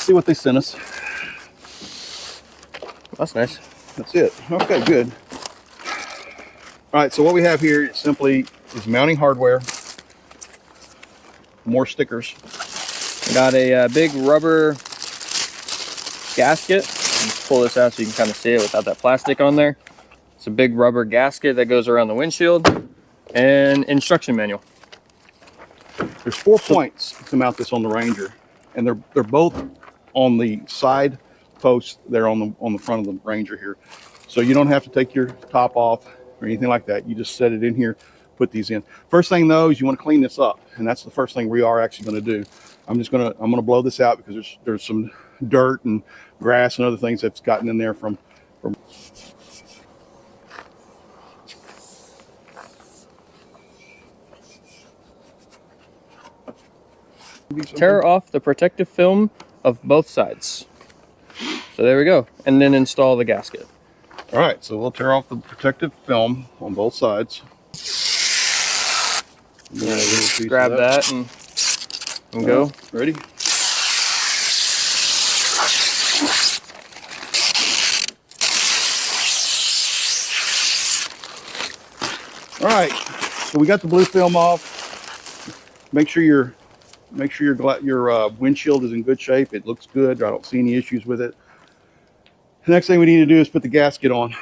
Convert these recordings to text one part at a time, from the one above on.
see what they sent us. That's nice. That's it. Okay, good. All right, so what we have here simply is mounting hardware, more stickers. Got a big rubber gasket. Let's pull this out so you can kind of see it without that plastic on there. It's a big rubber gasket that goes around the windshield, and instruction manual. There's 4 points to mount this on the Ranger, and they're both on the side posts. They're on the front of the Ranger here, so you don't have to take your top off or anything like that. You just set it in here, put these in. First thing though is you want to clean this up, and that's the first thing we are actually going to do. I'm gonna blow this out because there's some dirt and grass and other things that's gotten in there from Tear off the protective film of both sides. So there we go, and then install the gasket. All right, so we'll tear off the protective film on both sides. Yeah, just grab that and go. Ready? All right, so we got the blue film off. Make sure your windshield is in good shape. It looks good. I don't see any issues with it. The next thing we need to do is put the gasket on.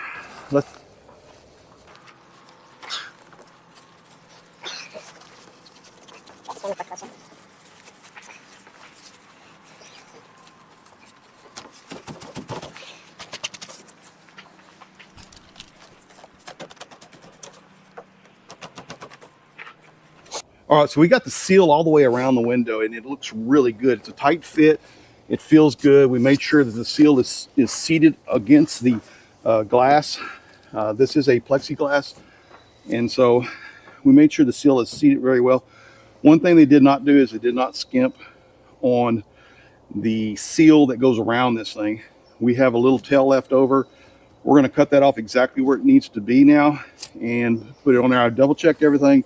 All right, so we got the seal all the way around the window, and it looks really good. It's a tight fit. It feels good. We made sure that the seal is seated against the glass. This is a plexiglass, and so we made sure the seal is seated very well. One thing they did not do is they did not skimp on the seal that goes around this thing. We have a little tail left over. We're going to cut that off exactly where it needs to be now and put it on there. I double checked everything.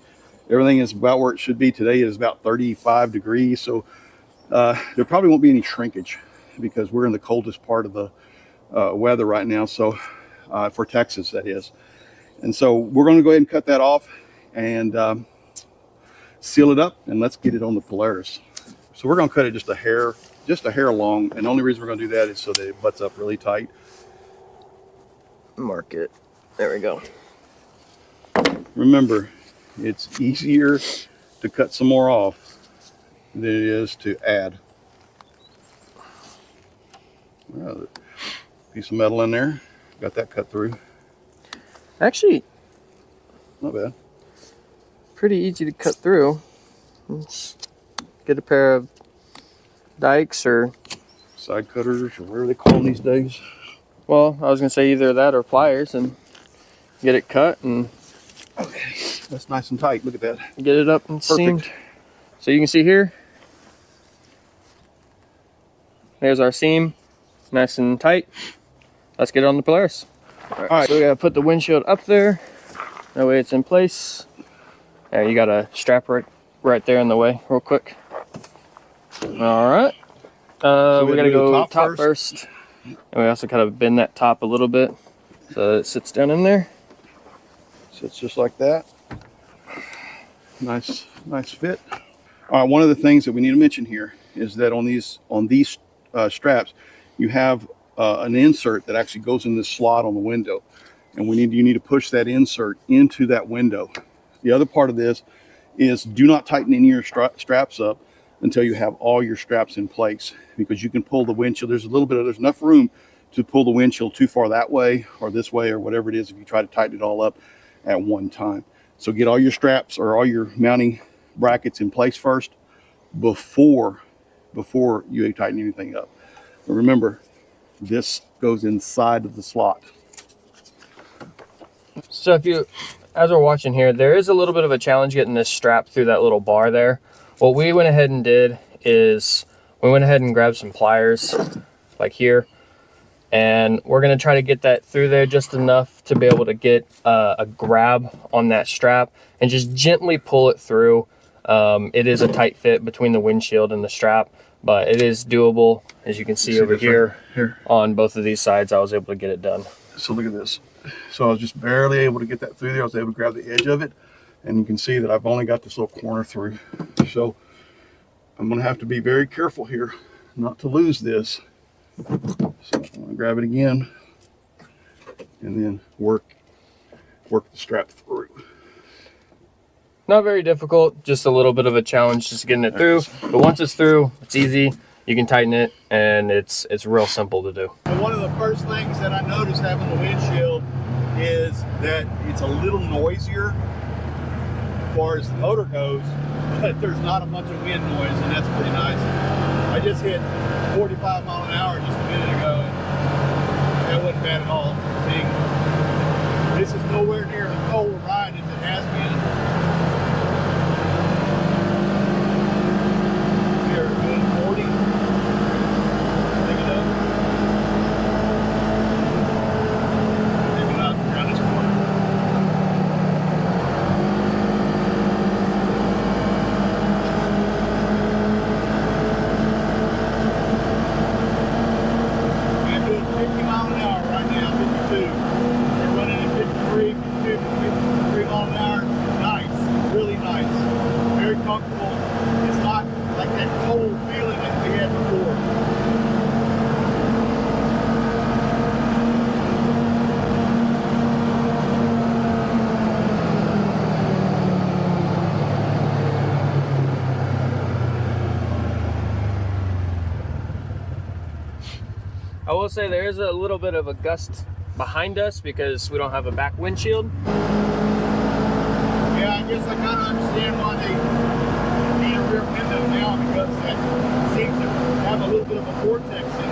Everything is about where it should be. Today it is about 35 degrees, so there probably won't be any shrinkage because we're in the coldest part of the weather right now, so for Texas that is. And so we're going to go ahead and cut that off and seal it up, and let's get it on the Polaris. So we're going to cut it just a hair long, and the only reason we're going to do that is so that it butts up really tight. Mark it. There we go. Remember, it's easier to cut some more off than it is to add. Well, piece of metal in there. Got that cut through. Actually, not bad. Pretty easy to cut through. Let's get a pair of dikes or side cutters or whatever they call them these days. Well, I was gonna say either that or pliers and get it cut and okay. That's nice and tight. Look at that. Get it up and seamed. So you can see here, there's our seam, nice and tight. Let's get it on the Polaris. All right. So we gotta put the windshield up there. That way it's in place. You got a strap right there in the way, real quick. All right. So we gotta go top first. And we also kind of bend that top a little bit so that it sits down in there. Sits just like that. Nice fit. All right, one of the things that we need to mention here is that on these straps, you have an insert that actually goes in this slot on the window, and you need to push that insert into that window. The other part of this is do not tighten any of your straps up until you have all your straps in place, because you can pull the windshield. There's enough room to pull the windshield too far that way or this way or whatever it is if you try to tighten it all up at one time. So get all your straps or all your mounting brackets in place first before you tighten anything up. But remember, this goes inside of the slot. So as we're watching here, there is a little bit of a challenge getting this strap through that little bar there. What we went ahead and did is we went ahead and grabbed some pliers like here, and we're going to try to get that through there just enough to be able to get a grab on that strap and just gently pull it through. It is a tight fit between the windshield and the strap, but it is doable. As you can see over this here, right here. on both of these sides, I was able to get it done. So look at this. So I was just barely able to get that through there. I was able to grab the edge of it, and you can see that I've only got this little corner through. So I'm gonna have to be very careful here not to lose this. So I'm gonna grab it again and then work the strap through. Not very difficult, just a little bit of a challenge just getting it through. But once it's through, it's easy. You can tighten it, and it's real simple to do. And one of the first things that I noticed having the windshield is that it's a little noisier as far as the motor goes, but there's not a bunch of wind noise, and that's pretty nice. I just hit 45 mile an hour just a minute ago, and that wasn't bad at all. This is nowhere near the cold ride as it has been. Here, 40. Take it up. Take it out around this corner. I'm doing 50 mile an hour right now, 52. We're running at 53, 52, 53 mile an hour. Nice, really nice. Very comfortable. It's not like that cold feeling that we had before. I will say there is a little bit of a gust behind us because we don't have a back windshield. Yeah, I guess I kind of understand why they need a rear window now, because that seems to have a little bit of a vortex in